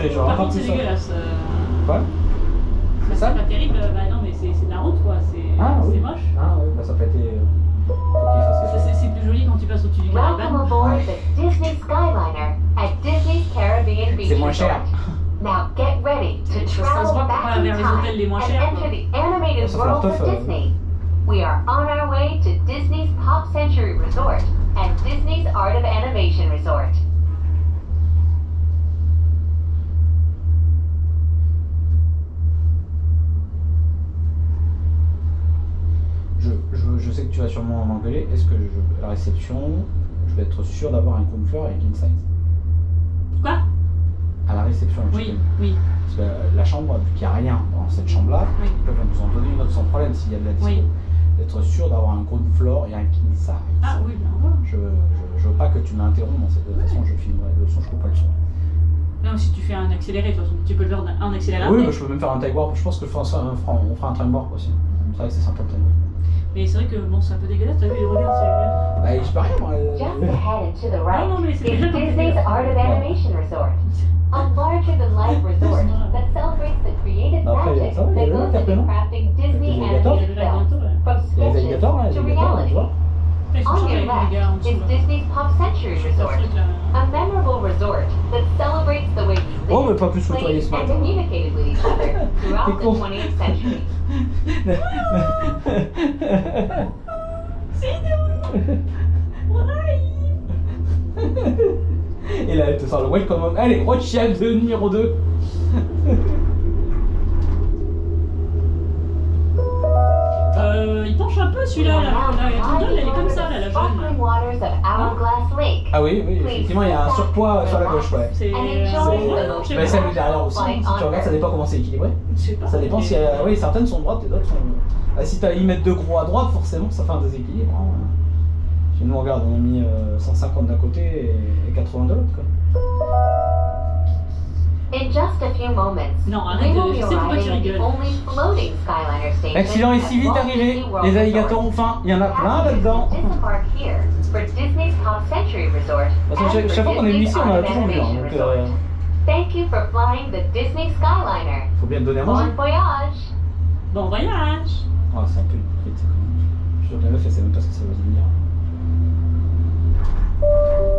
fait genre. Par contre, c'est dégueulasse. Quoi? C'est pas terrible, bah non, mais c'est de la route quoi, c'est moche. Ah oui, bah ça peut être. C'est plus joli quand tu passes au-dessus du Welcome Caribbean. aboard the Disney Skyliner at Disney's Caribbean Beach C'est moins cher. Resort. Now get ready to Ça se travel voit back pas in vers les hôtels les time moins and chers. enter the animated Ça fait leur world teuf, of Disney. We are on our way to Disney's Pop Century Resort and Disney's Art of Animation Resort. Je sais que tu vas sûrement m'engueuler. Est-ce que la réception, je vais être sûr d'avoir un gonfleur avec une size? Quoi? À la réception, Oui, oui. Parce que la chambre, vu qu'il n'y a rien dans cette chambre-là, Oui. ils peuvent nous en donner une autre sans problème s'il y a de la dispo. Oui. D'être sûr d'avoir un ground floor et un king size. Ah oui, bien voilà. Je veux pas que tu m'interrompes dans cette façon, je filmerai le son, je coupe pas le son. Non, si tu fais un accéléré, de toute façon, tu peux le faire en accéléré. Oui, bah, je peux même faire un time warp. Je pense que on fera un time warp aussi. C'est vrai que c'est sympa le time warp. Mais c'est vrai que bon, c'est un peu dégueulasse, t'as vu, regarde, c'est. Bah, je peux rien, moi. Just ahead and to the right No, is it's déjà Disney's Art of Animation Resort, a larger-than-life resort that celebrates the creative Après, magic ça va, il y a that le goes café, into non? crafting Disney Les alligators? animated films, from Il y a les sketches alligators là, les to alligators, tu reality. vois. Ils sont On changés your avec les gars en left dessous. is Disney's Pop Century Resort, a memorable resort that celebrates the way we Oh, mais lived, pas plus que toi, il est played, smart. and communicated with each other throughout the con. 20th century. Et là, elle te sort le welcome home. Allez, Rothschild de numéro 2. Il penche un peu celui-là, la gondole, elle est comme ça, là, la Sparkling jaune. waters of Hourglass Lake. Ah oui, oui, effectivement, il y a un surpoids sur la gauche, ouais. C'est. And enjoy Ouais, the non, je sais Mais pas. celle derrière aussi, si tu regardes, ça dépend comment c'est équilibré. Je sais pas. Ça dépend si oui, certaines sont droites et d'autres sont. Ah, si t'as y mettre deux gros à droite, forcément ça fait un déséquilibre. Hein. Chez nous, regarde, on a mis 150 d'un côté et 80 de l'autre. Quoi. In just a few moments, Non, arrête, we will je be sais pourquoi tu arriving at the rigoles. only floating Skyliner station L'accident est at si vite Walt arrivé, Disney World les Resort. alligators ont faim, il y en a plein là-dedans. Disembark here for Disney's Pop Century Resort. Parce que and chaque for fois qu'on est venu Disney's ici, on a Art of toujours vu. Hein, Animation donc, Resort. Thank you for flying the Disney Skyliner. faut bien te donner à manger. Bon voyage. Bon voyage. Ah, c'est un peu hypocrite, quand même. Je suis sûr que la meuf, elle sait même pas ce que ça veut dire.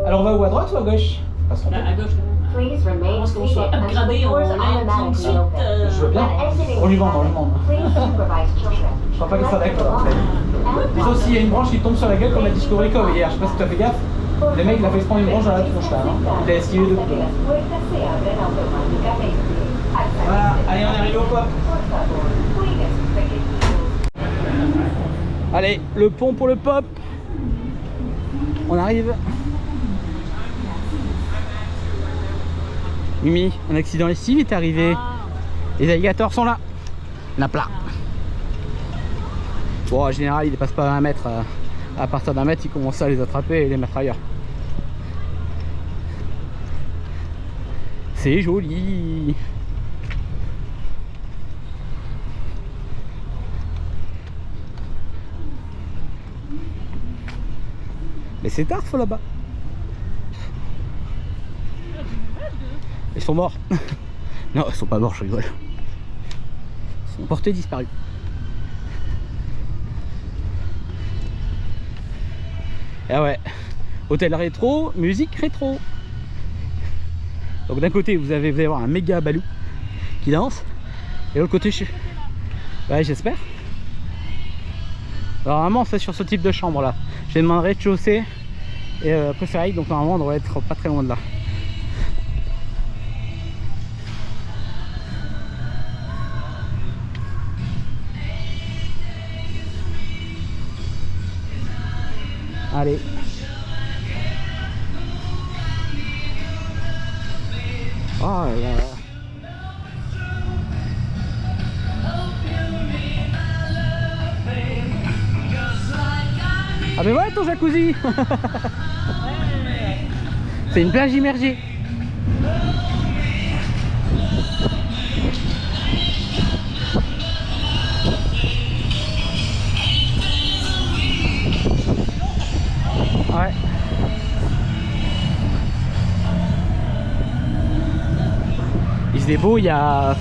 Alors, on va où, à droite ou à gauche? Parce qu'on Là, à gauche, quand même. Please remain pense qu'on soit seated until upgradé the en doors Lion King automatically suite. open. Je veux bien. When exiting On lui the vend, on lui vend. cabin, please supervise children. Je crois pas que ça Collect d'accord their après. belongings Mais and sauf s'il y a une branche qui tombe sur la gueule comme la Discovery Cove hier, je sais pas si tu as fait gaffe. Le mec il a fait se prendre une branche dans la tronche là, hein. Il a esquivé deux coups. Voilà, allez on est arrivé au pop. Allez, le pont pour le pop. On arrive. Mimi, un accident lessive est arrivé. Les alligators sont là. Il y en a plein. Bon, en général, ils dépassent pas 1 mètre. À partir d'1 mètre, ils commencent à les attraper et les mettre ailleurs. C'est joli. Mais c'est tard, là-bas. Ils sont morts. Non, ils sont pas morts, je rigole. Ils sont portés disparus. Ah ouais, hôtel rétro, musique rétro. Donc d'un côté vous allez voir un méga balou qui danse. Et de l'autre côté, ouais, j'espère. Alors normalement c'est sur ce type de chambre là. Je vais demander rez-de-chaussée et préféré, donc normalement on devrait être pas très loin de là. Allez. Oh là là. Ah mais voilà ton jacuzzi. C'est une plage immergée. Ouais. fait beau, il y a...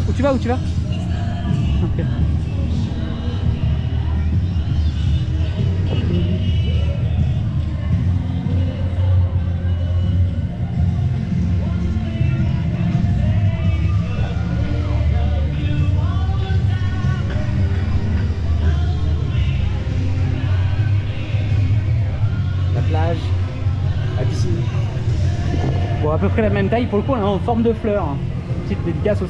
où tu vas? Ok. La plage, la piscine. Bon, à peu près la même taille, pour le coup, on est en forme de fleur. Petite dédicace aux 60s.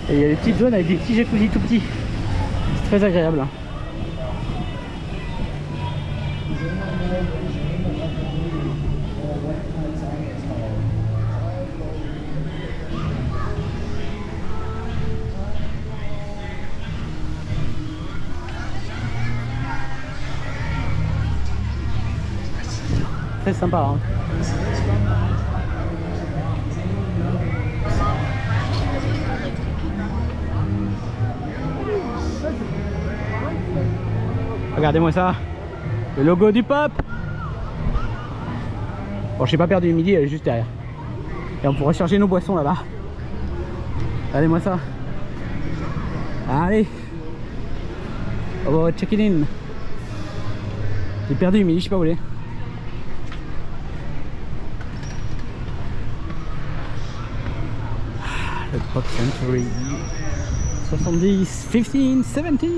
Et il y a des petites zones avec des petits jacuzzi tout petits. C'est très agréable. Très sympa, hein. Regardez-moi ça, le logo du pop. Bon, je n'ai pas perdu le midi, elle est juste derrière. Et on pourrait charger nos boissons là-bas. Regardez-moi ça. Allez, on va check it in. J'ai perdu le midi, je sais pas où il est. Le Pop Century 70, 15, 17.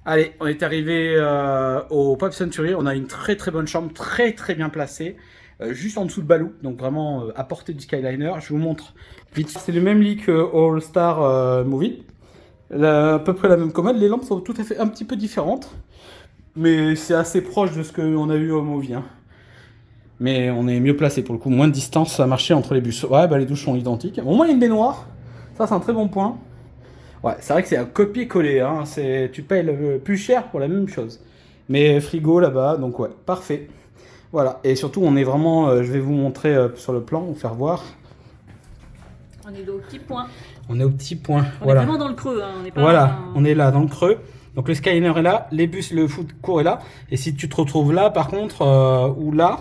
Allez, on est arrivé au Pop Century. On a une très bonne chambre, très bien placée, juste en dessous de Balou, donc vraiment à portée du Skyliner. Je vous montre vite. C'est le même lit que All Star Movie. À peu près la même commode. Les lampes sont tout à fait un petit peu différentes, mais c'est assez proche de ce qu'on a eu au Movie, hein. Mais on est mieux placé pour le coup, moins de distance à marcher entre les bus. Ouais, bah les douches sont identiques. Au moins il y a une baignoire, ça c'est un très bon point. Ouais, c'est vrai que c'est un copier-coller, hein. Tu payes le plus cher pour la même chose. Mais frigo là-bas, donc ouais, parfait. Voilà, et surtout on est vraiment, je vais vous montrer sur le plan, vous faire voir. On est au petit point. On est au petit point, On voilà. est vraiment dans le creux, hein. On est pas voilà, on est là dans le creux. Donc le Skyliner est là, les bus, le foot court est là. Et si tu te retrouves là par contre, ou là,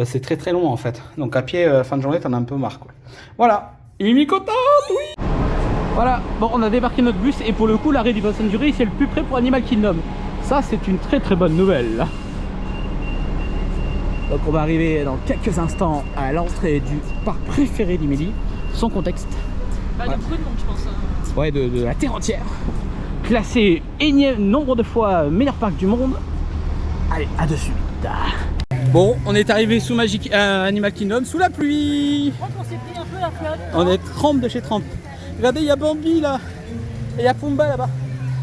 c'est très long en fait. Donc à pied, fin de journée, t'en as un peu marre quoi. Voilà, Mimi contente, oui. Voilà, bon on a débarqué notre bus et pour le coup l'arrêt du Pop Century c'est le plus près pour Animal Kingdom. Ça c'est une très bonne nouvelle. Donc on va arriver dans quelques instants à l'entrée du parc préféré d'Emily, sans contexte. Bah, il y a beaucoup de monde je pense. Ouais, de la terre entière. Classé énième nombre de fois meilleur parc du monde. Allez, à de suite. Bon, on est arrivé sous Animal Kingdom sous la pluie. Je crois qu'on s'est pris un peu la flotte. On est trempe de chez trempe. Regardez, il y a Bambi là. Et il y a Pumba là-bas.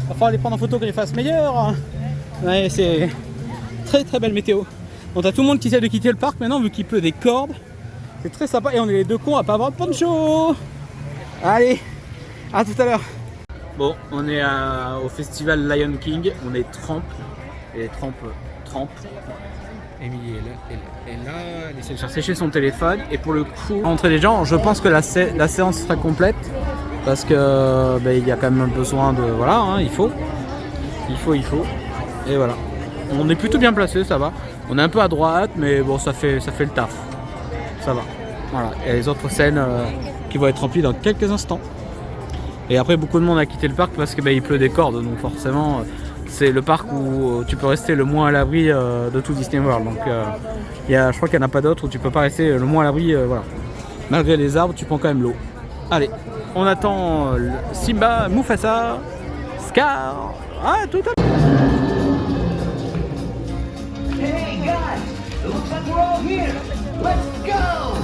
Il va falloir les prendre en photo quand il fasse meilleur. Ouais, c'est très belle météo. On a tout le monde qui essaie de quitter le parc maintenant vu qu'il pleut des cordes. C'est très sympa et on est les deux cons à pas avoir de poncho. Allez, à tout à l'heure. Bon, on est au festival Lion King. On est trempe. Et trempe. Émilie est là, elle essaie de faire sécher son téléphone et pour le coup, rentrer des gens, je pense que la séance sera complète parce que il y a quand même besoin de, voilà, hein, il faut et voilà. On est plutôt bien placé, ça va. On est un peu à droite, mais bon, ça fait le taf, ça va. Voilà, il y a les autres scènes qui vont être remplies dans quelques instants. Et après, beaucoup de monde a quitté le parc parce que il pleut des cordes, donc forcément. C'est le parc où tu peux rester le moins à l'abri de tout Disney World. Donc je crois qu'il n'y en a pas d'autres où tu peux pas rester le moins à l'abri. Voilà. Malgré les arbres, tu prends quand même l'eau. Allez, on attend Simba, Mufasa, Scar. Ah, tout à l'heure. Hey guys, it looks like we're all here. Let's go!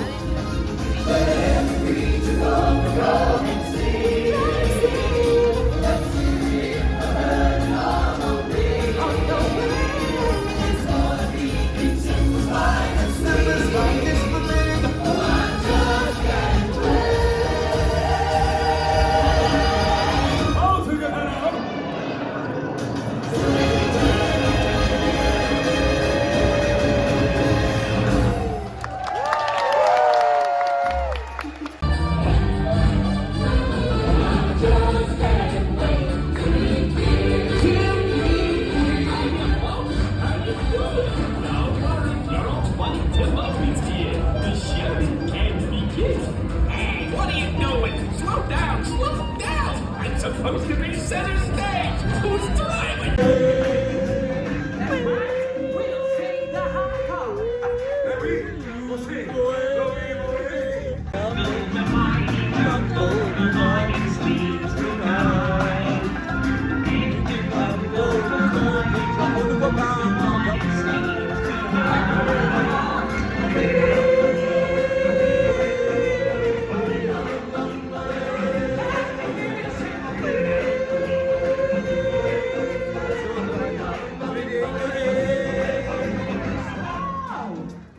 supposed to be center stage. Whose time? We'll sing the high call.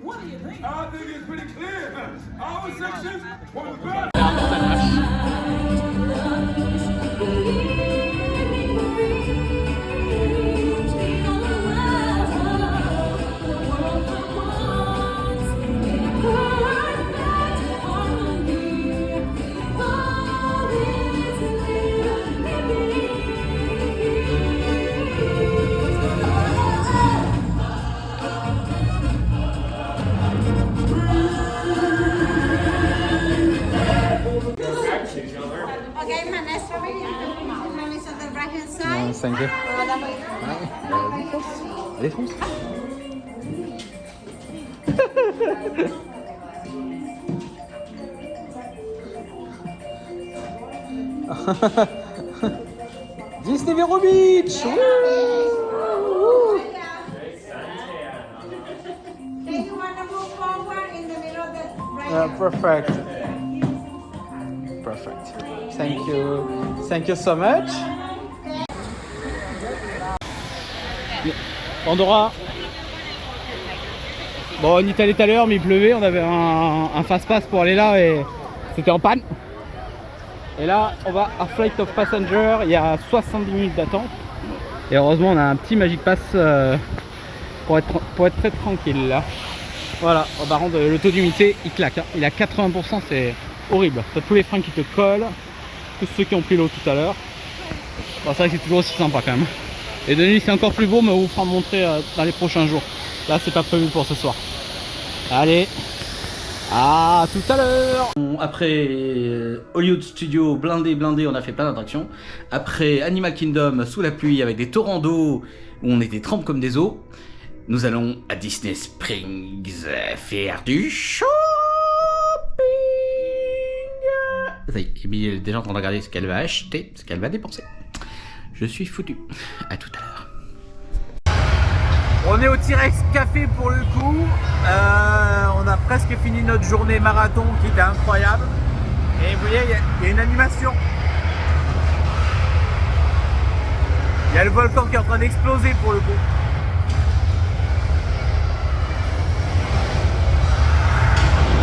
What do you think? I think it's pretty clear. Our sections were the best. Okay, my next strawberry. Let me on the right hand side. Thank you. Allez, fonce. Disney Vero Beach. Okay, you want to move forward in the middle of the right hand. Perfect. Perfect. Thank you. Thank you so much. Pandora. Bon, on y est allé tout à l'heure, mais il pleuvait. On avait un fast-pass pour aller là et c'était en panne. Et là, on va à Flight of Passenger. Il y a 70 minutes d'attente. Et heureusement, on a un petit Magic Pass pour être très tranquille là. Voilà, oh, par contre, le taux d'humidité il claque. Hein. Il est à 80%, c'est horrible. T'as tous les freins qui te collent, tous ceux qui ont pris l'eau tout à l'heure. Bon, c'est vrai que c'est toujours aussi sympa quand même. Et de nuit, c'est encore plus beau, mais on vous fera montrer dans les prochains jours. Là, c'est pas prévu pour ce soir. Allez, à tout à l'heure. Après Hollywood Studios blindé, on a fait plein d'attractions. Après Animal Kingdom sous la pluie avec des torrents d'eau où on était trempes comme des os. Nous allons à Disney Springs faire du shopping. Ça y est, Emily est déjà en train de regarder ce qu'elle va acheter, ce qu'elle va dépenser. Je suis foutu. À tout à l'heure. On est au T-Rex Café pour le coup. On a presque fini notre journée marathon qui était incroyable. Et vous voyez, il y a une animation. Il y a le volcan qui est en train d'exploser pour le coup.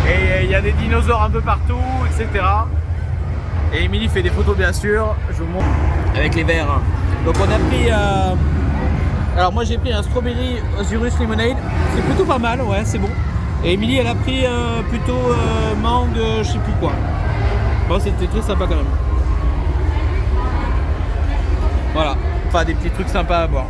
Et il y a des dinosaures un peu partout, etc. Et Emily fait des photos bien sûr. Je vous montre avec les verres. Donc on a pris... Alors moi j'ai pris un Strawberry Zurus Lemonade. C'est plutôt pas mal, ouais, c'est bon. Et Emily elle a pris plutôt mangue, je sais plus quoi. Bon, c'était très sympa quand même. Voilà, enfin des petits trucs sympas à boire.